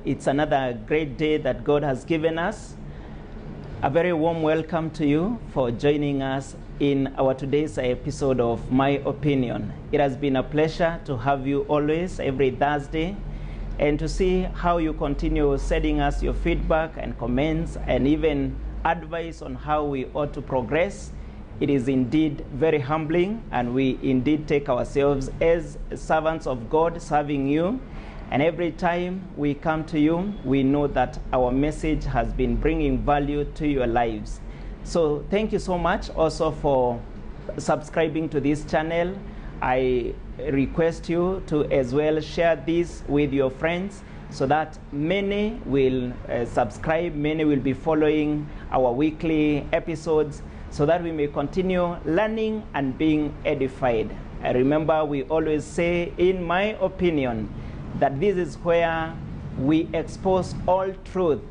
It's another great day that God has given us. A very warm welcome to you for joining us in our today's episode of My Opinion. It has been a pleasure to have you always, every Thursday, and to see how you continue sending us your feedback and comments and even advice on how we ought to progress. It is indeed very humbling, and we indeed take ourselves as servants of God serving you. And every time we come to you, we know that our message has been bringing value to your lives. So thank you so much also for subscribing to this channel. I request you to as well share this with your friends so that many will subscribe, many will be following our weekly episodes, so that we may continue learning and being edified. I remember we always say, in my opinion, that this is where we expose all truth,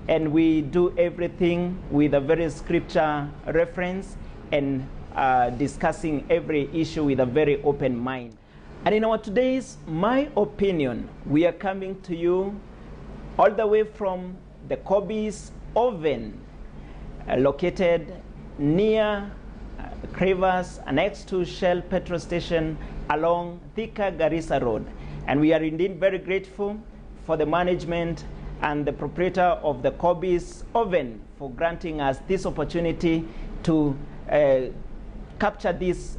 and we do everything with a very scripture reference and discussing every issue with a very open mind. And in our today's My Opinion, we are coming to you all the way from the Kobbis oven, located near Crevasse, next to Shell petrol station along Thika Garissa Road. And we are indeed very grateful for the management and the proprietor of the Kobbis oven for granting us this opportunity to capture this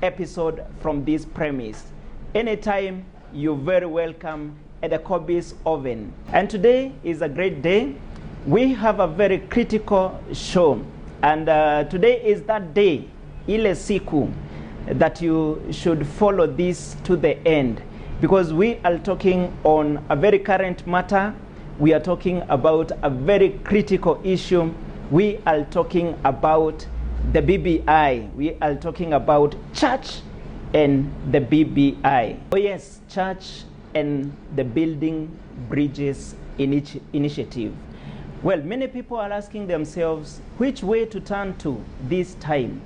episode from this premise. Anytime, you're very welcome at the Kobbis oven. And today is a great day. We have a very critical show. And today is that day, ile siku, that you should follow this to the end, because we are talking on a very current matter. We are talking about a very critical issue. We are talking about the BBI. We are talking about church and the BBI. Oh yes, church and the Building Bridges initiative. Well, many people are asking themselves which way to turn to this time.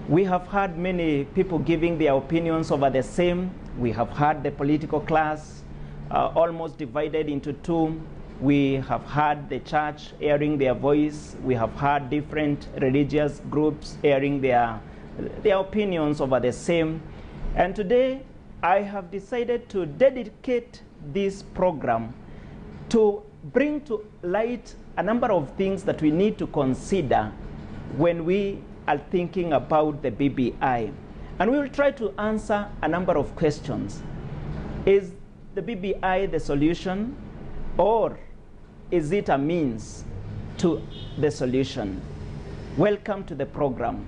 We have heard many people giving their opinions over the same. We have heard the political class almost divided into two. We have heard the church airing their voice. We have heard different religious groups airing their opinions over the same. And today, I have decided to dedicate this program to bring to light a number of things that we need to consider when we are thinking about the BBI. And we will try to answer a number of questions. Is the BBI the solution, or is it a means to the solution? Welcome to the program.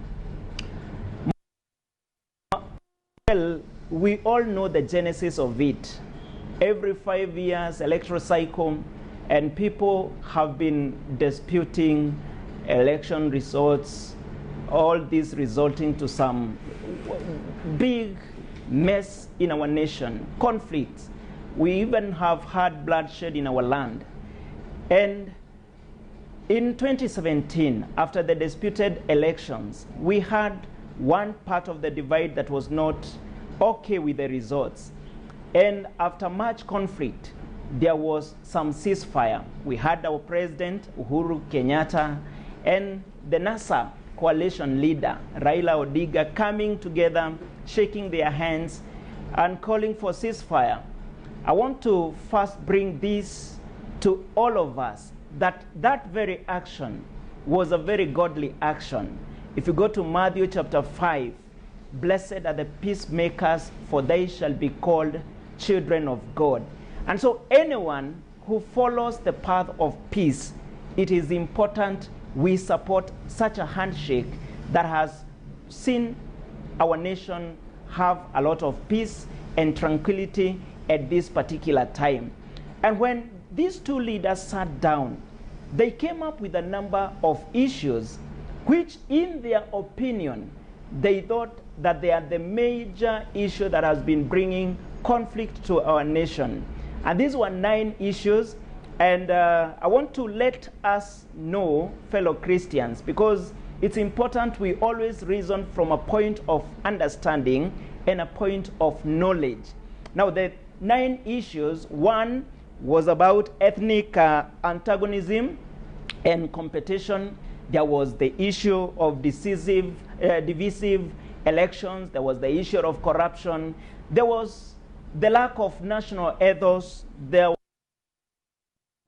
Well, we all know the genesis of it. Every 5 years, electoral cycle, and people have been disputing election results, all this resulting to some big mess in our nation, conflicts. We even have had bloodshed in our land. And in 2017, after the disputed elections, we had one part of the divide that was not okay with the results. And after much conflict, there was some ceasefire. We had our president, Uhuru Kenyatta, and the NASA coalition leader, Raila Odinga, coming together, shaking their hands, and calling for ceasefire. I want to first bring this to all of us, that very action was a very godly action. If you go to Matthew chapter 5, blessed are the peacemakers, for they shall be called children of God. And so anyone who follows the path of peace, it is important we support such a handshake that has seen our nation have a lot of peace and tranquility at this particular time. And when these two leaders sat down, they came up with a number of issues which, in their opinion, they thought that they are the major issue that has been bringing conflict to our nation. And these were 9 issues. And I want to let us know, fellow Christians, because it's important we always reason from a point of understanding and a point of knowledge. Now, the 9 issues, one was about ethnic antagonism and competition. There was the issue of divisive elections. There was the issue of corruption. There was the lack of national ethos. There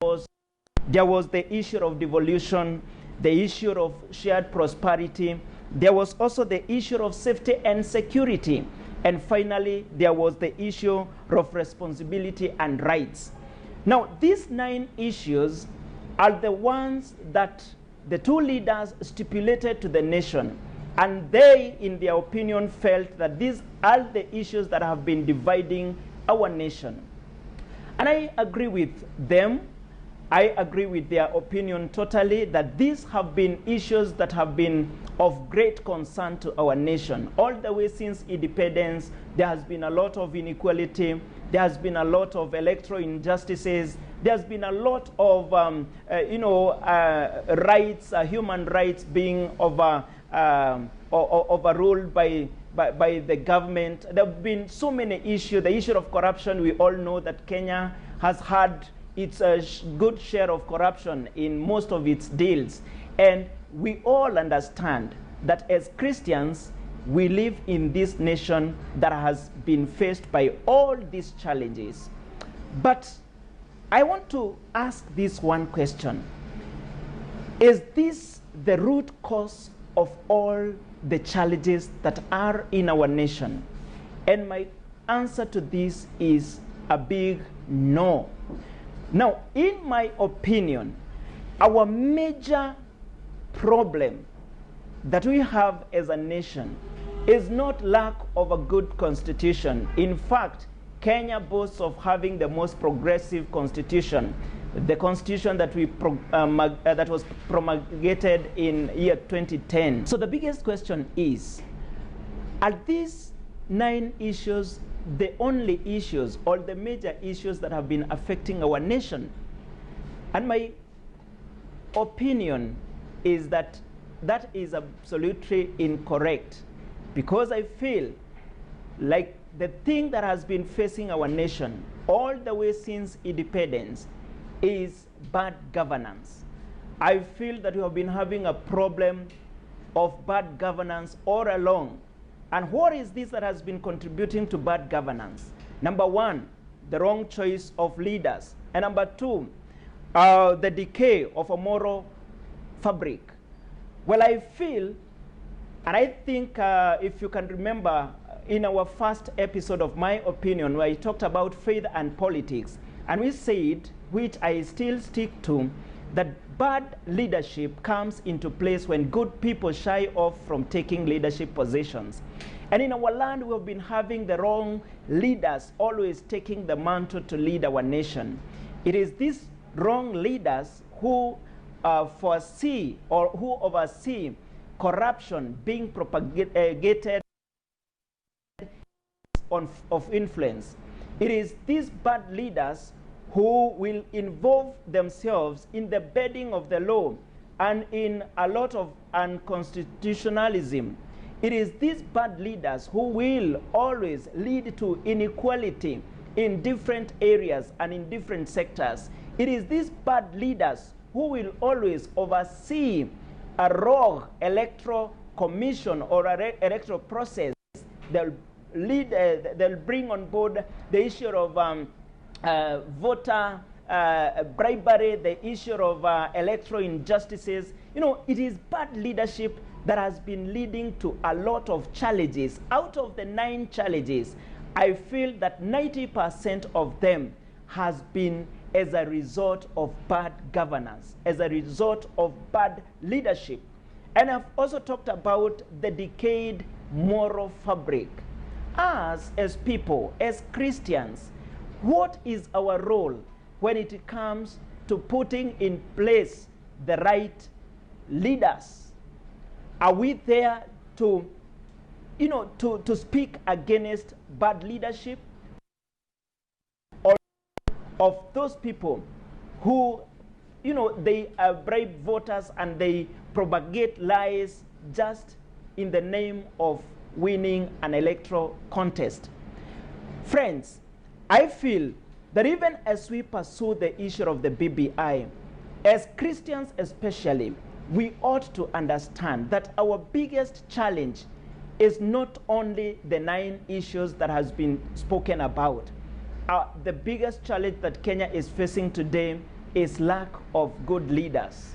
was the issue of devolution, the issue of shared prosperity. There was also the issue of safety and security. And finally, there was the issue of responsibility and rights. Now, these 9 issues are the ones that the two leaders stipulated to the nation. And they, in their opinion, felt that these are the issues that have been dividing our nation. And I agree with them. I agree with their opinion totally that these have been issues that have been of great concern to our nation. All the way since independence, there has been a lot of inequality. There has been a lot of electoral injustices. There's been a lot of, rights, human rights being overruled by the government. There have been so many issues. The issue of corruption, we all know that Kenya has had its good share of corruption in most of its deals. And we all understand that as Christians, we live in this nation that has been faced by all these challenges. But I want to ask this one question. Is this the root cause of all the challenges that are in our nation? And my answer to this is a big no. Now, in my opinion, our major problem that we have as a nation is not lack of a good constitution. In fact, Kenya boasts of having the most progressive constitution, the constitution that that was promulgated in year 2010. So the biggest question is, are these 9 issues the only issues or the major issues that have been affecting our nation? And my opinion is that that is absolutely incorrect, because I feel like the thing that has been facing our nation all the way since independence is bad governance. I feel that we have been having a problem of bad governance all along. And what is this that has been contributing to bad governance? Number 1, the wrong choice of leaders. And number 2, the decay of a moral fabric. Well, I feel, and I think if you can remember in our first episode of My Opinion, where I talked about faith and politics, and we said, which I still stick to, that bad leadership comes into place when good people shy off from taking leadership positions. And in our land, we have been having the wrong leaders always taking the mantle to lead our nation. It is these wrong leaders who foresee or who oversee corruption being propagated of influence. It is these bad leaders who will involve themselves in the bending of the law and in a lot of unconstitutionalism. It is these bad leaders who will always lead to inequality in different areas and in different sectors. It is these bad leaders who will always oversee a rogue electoral commission or electoral process. They'll bring on board the issue of voter bribery, the issue of electoral injustices. You know, it is bad leadership that has been leading to a lot of challenges. Out of the 9 challenges, I feel that 90% of them has been as a result of bad governance, as a result of bad leadership. And I've also talked about the decayed moral fabric. Us as people, as Christians, what is our role when it comes to putting in place the right leaders? Are we there to, to speak against bad leadership? Or of those people who, they bribe voters and they propagate lies just in the name of winning an electoral contest? Friends, I feel that even as we pursue the issue of the BBI, as Christians especially, we ought to understand that our biggest challenge is not only the 9 issues that has been spoken about. The biggest challenge that Kenya is facing today is lack of good leaders.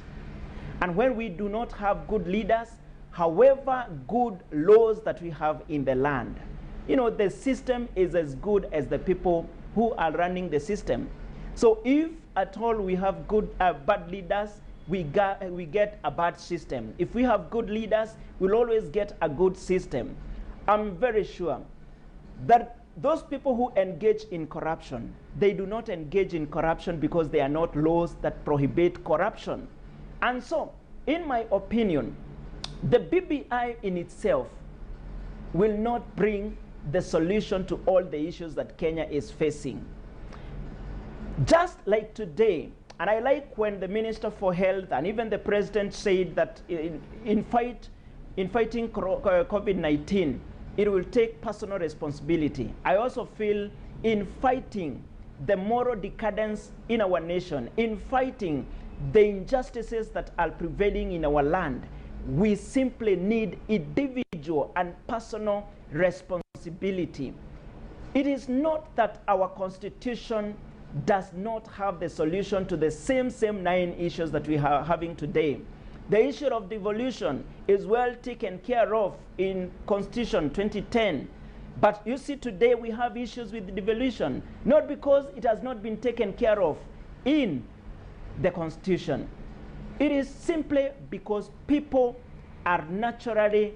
And when we do not have good leaders, however good laws that we have in the land, the system is as good as the people who are running the system. So if at all we have bad leaders, we get a bad system. If we have good leaders, we'll always get a good system. I'm very sure that those people who engage in corruption, they do not engage in corruption because there are not laws that prohibit corruption. And so, in my opinion, the BBI in itself will not bring the solution to all the issues that Kenya is facing. Just like today, and I like when the Minister for Health and even the President said that in fighting COVID-19, it will take personal responsibility. I also feel in fighting the moral decadence in our nation, in fighting the injustices that are prevailing in our land, we simply need individual and personal responsibility. It is not that our Constitution does not have the solution to the same 9 issues that we are having today. The issue of devolution is well taken care of in Constitution 2010. But you see, today we have issues with devolution, not because it has not been taken care of in the Constitution. It is simply because people are naturally,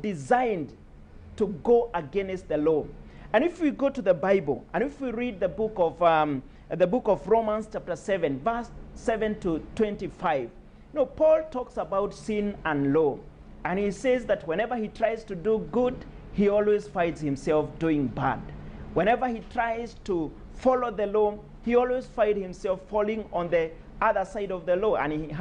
designed to go against the law. And if we go to the Bible, and if we read the book of Romans chapter 7, verse 7 to 25, Paul talks about sin and law. And he says that whenever he tries to do good, he always finds himself doing bad. Whenever he tries to follow the law, he always finds himself falling on the other side of the law. And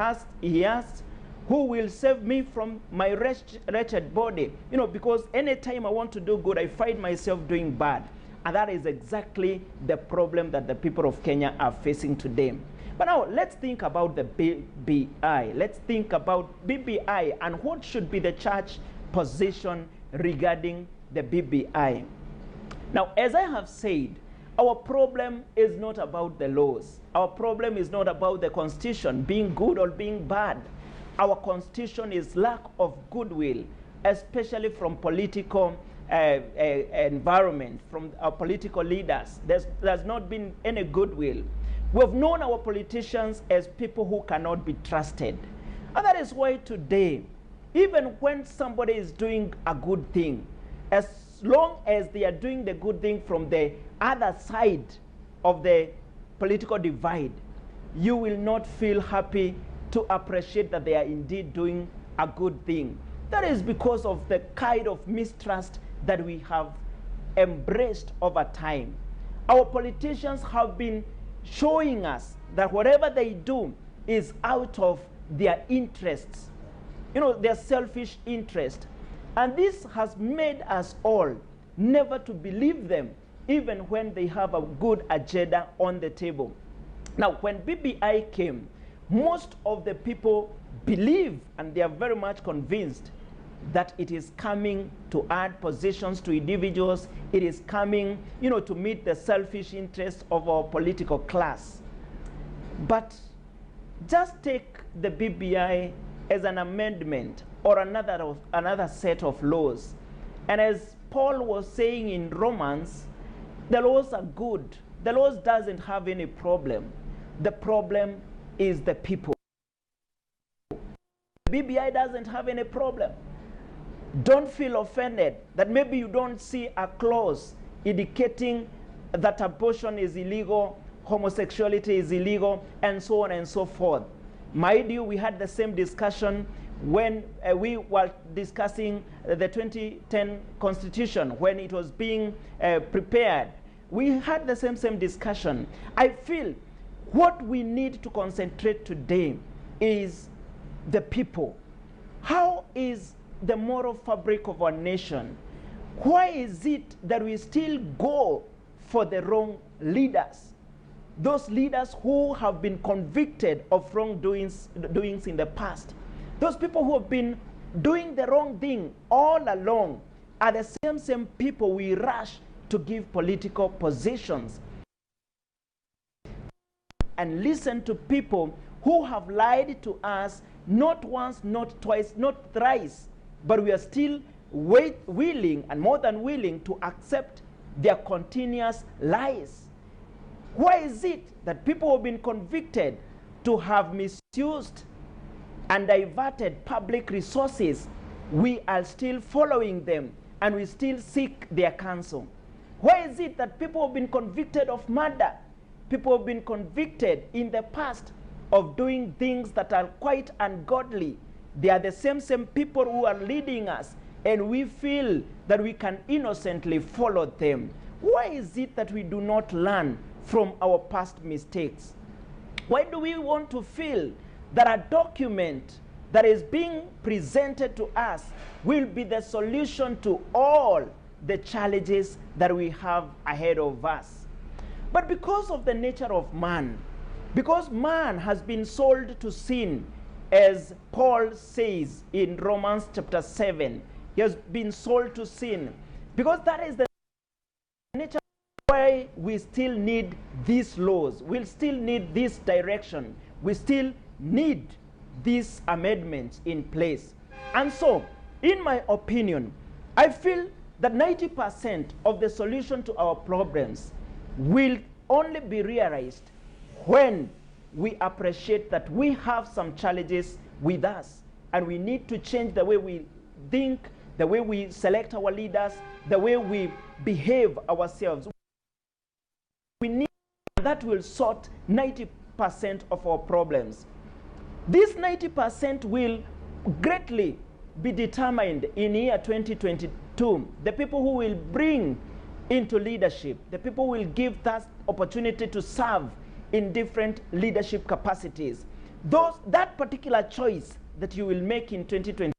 he asks, who will save me from my wretched body? Because anytime I want to do good, I find myself doing bad. And that is exactly the problem that the people of Kenya are facing today. But now, let's think about the BBI. Let's think about BBI and what should be the church position regarding the BBI. Now, as I have said, our problem is not about the laws. Our problem is not about the Constitution being good or being bad. Our Constitution is lack of goodwill, especially from political environment, from our political leaders. There's not been any goodwill. We've known our politicians as people who cannot be trusted. And that is why today, even when somebody is doing a good thing, as long as they are doing the good thing from the other side of the political divide, you will not feel happy to appreciate that they are indeed doing a good thing. That is because of the kind of mistrust that we have embraced over time. Our politicians have been showing us that whatever they do is out of their interests, their selfish interest. And this has made us all never to believe them, even when they have a good agenda on the table. Now, when BBI came, most of the people believe, and they are very much convinced, that it is coming to add positions to individuals. It is coming, to meet the selfish interests of our political class. But just take the BBI as an amendment or another set of laws. And as Paul was saying in Romans, the laws are good. The laws doesn't have any problem. The problem is the people. The BBI doesn't have any problem. Don't feel offended that maybe you don't see a clause indicating that abortion is illegal, homosexuality is illegal, and so on and so forth. Mind you, we had the same discussion when we were discussing the 2010 Constitution, when it was being prepared. We had the same discussion. I feel what we need to concentrate today is the people. How is the moral fabric of our nation? Why is it that we still go for the wrong leaders. Those leaders who have been convicted of wrongdoings in the past. Those people who have been doing the wrong thing all along are the same people we rush to give political positions. And listen to people who have lied to us not once, not twice, not thrice, but we are still willing and more than willing to accept their continuous lies. Why is it that people have been convicted to have misused and diverted public resources, we are still following them and we still seek their counsel? Why is it that people have been convicted of murder? People have been convicted in the past of doing things that are quite ungodly. They are the same people who are leading us, and we feel that we can innocently follow them. Why is it that we do not learn from our past mistakes? Why do we want to feel that a document that is being presented to us will be the solution to all the challenges that we have ahead of us? But because of the nature of man, because man has been sold to sin, as Paul says in Romans chapter 7, he has been sold to sin. Because that is the nature why we still need these laws. We still need this direction. We still need these amendments in place. And so, in my opinion, I feel that 90% of the solution to our problems will only be realized when we appreciate that we have some challenges with us, and we need to change the way we think, the way we select our leaders, the way we behave ourselves. We need that will sort 90% of our problems. This 90% will greatly be determined in year 2022. The people who will bring into leadership, the people who will give us opportunity to serve in different leadership capacities. That particular choice that you will make in 2022%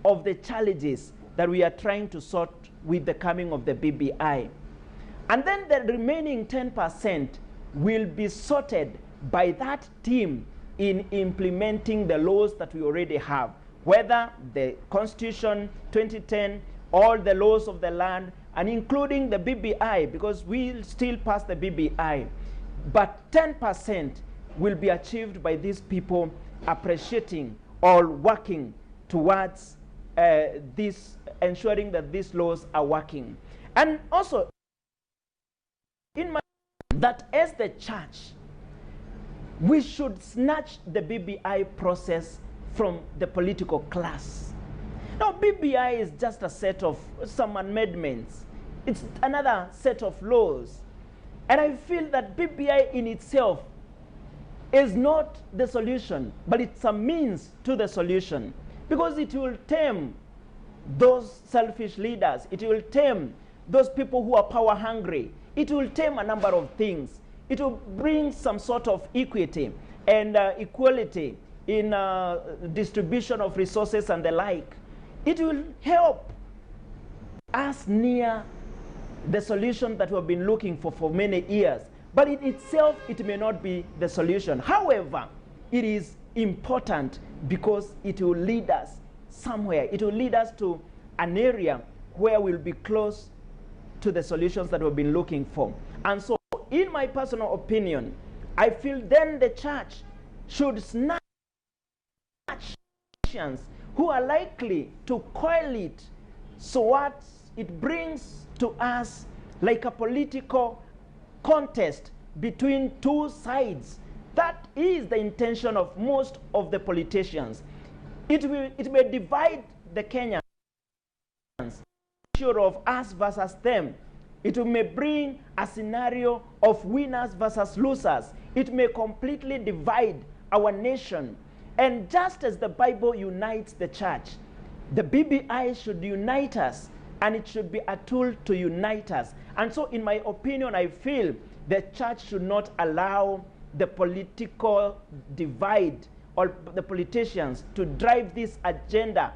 of the challenges that we are trying to sort with the coming of the BBI. And then the remaining 10% will be sorted by that team in implementing the laws that we already have, whether the Constitution 2010, all the laws of the land, and including the BBI, because we'll still pass the BBI. But 10% will be achieved by these people appreciating or working towards ensuring that these laws are working. And also, in my that as the church, we should snatch the BBI process from the political class. Now, BBI is just a set of some amendments. It's another set of laws. And I feel that BBI in itself is not the solution, but it's a means to the solution, because it will tame those selfish leaders. It will tame those people who are power hungry. It will tame a number of things. It will bring some sort of equity and equality in distribution of resources and the like. It will help us near the solution that we have been looking for many years. But in itself, it may not be the solution. However, it is important because it will lead us somewhere. It will lead us to an area where we'll be close to the solutions that we've been looking for. And so, in my personal opinion, I feel then the church should snatch Christians who are likely to coil it so what it brings to us like a political contest between two sides. That is the intention of most of the politicians. It may divide the Kenyans, issue of us versus them. It may bring a scenario of winners versus losers. It may completely divide our nation. And just as the Bible unites the church, the BBI should unite us, and it should be a tool to unite us. And so, in my opinion, I feel the church should not allow the political divide or the politicians to drive this agenda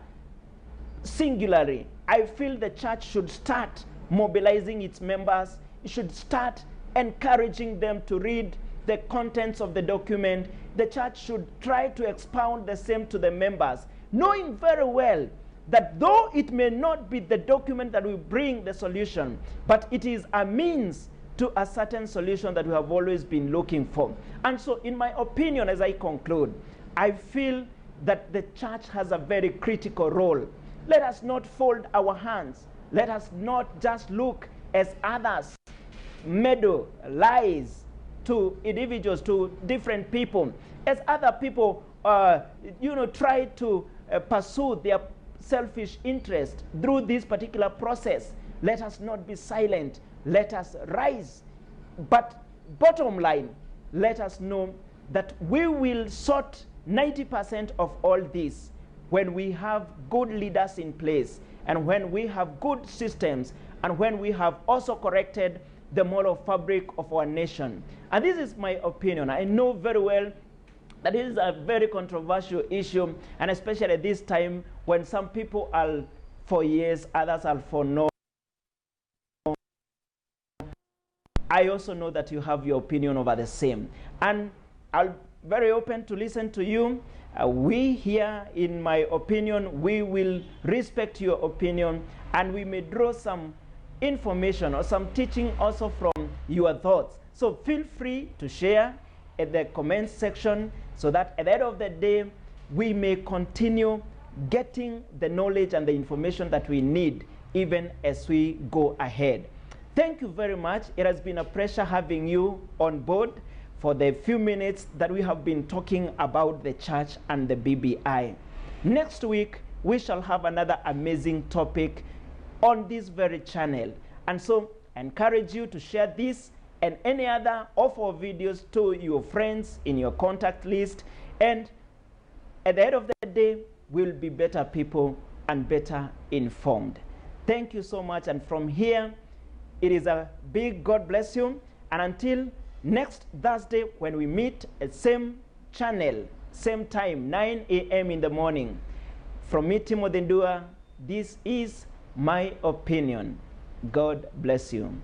singularly. I feel the church should start mobilizing its members. It should start encouraging them to read the contents of the document. The church should try to expound the same to the members, knowing very well that though it may not be the document that will bring the solution, but it is a means to a certain solution that we have always been looking for. And so, in my opinion, as I conclude, I feel that the church has a very critical role. Let us not fold our hands. Let us not just look as others meddle, lies to individuals, to different people, as other people try to pursue their selfish interest through this particular process. Let us not be silent. Let us rise. But bottom line, let us know that we will sort 90% of all this when we have good leaders in place, and when we have good systems, and when we have also corrected the moral fabric of our nation. And this is my opinion. I know very well that this is a very controversial issue, and especially at this time when some people are for yes, others are for no. I also know that you have your opinion over the same. And I'm very open to listen to you. We here, in my opinion, we will respect your opinion, and we may draw some information or some teaching also from your thoughts. So feel free to share in the comment section, so that at the end of the day, we may continue getting the knowledge and the information that we need even as we go ahead. Thank you very much. It has been a pleasure having you on board for the few minutes that we have been talking about the church and the BBI. Next week, we shall have another amazing topic on this very channel. And so I encourage you to share this and any other of our videos to your friends in your contact list. And at the end of the day, we'll be better people and better informed. Thank you so much. And from here, it is a big God bless you. And until next Thursday, when we meet at same channel, same time, 9 a.m. in the morning. From me, Timothy Ndua, this is my opinion. God bless you.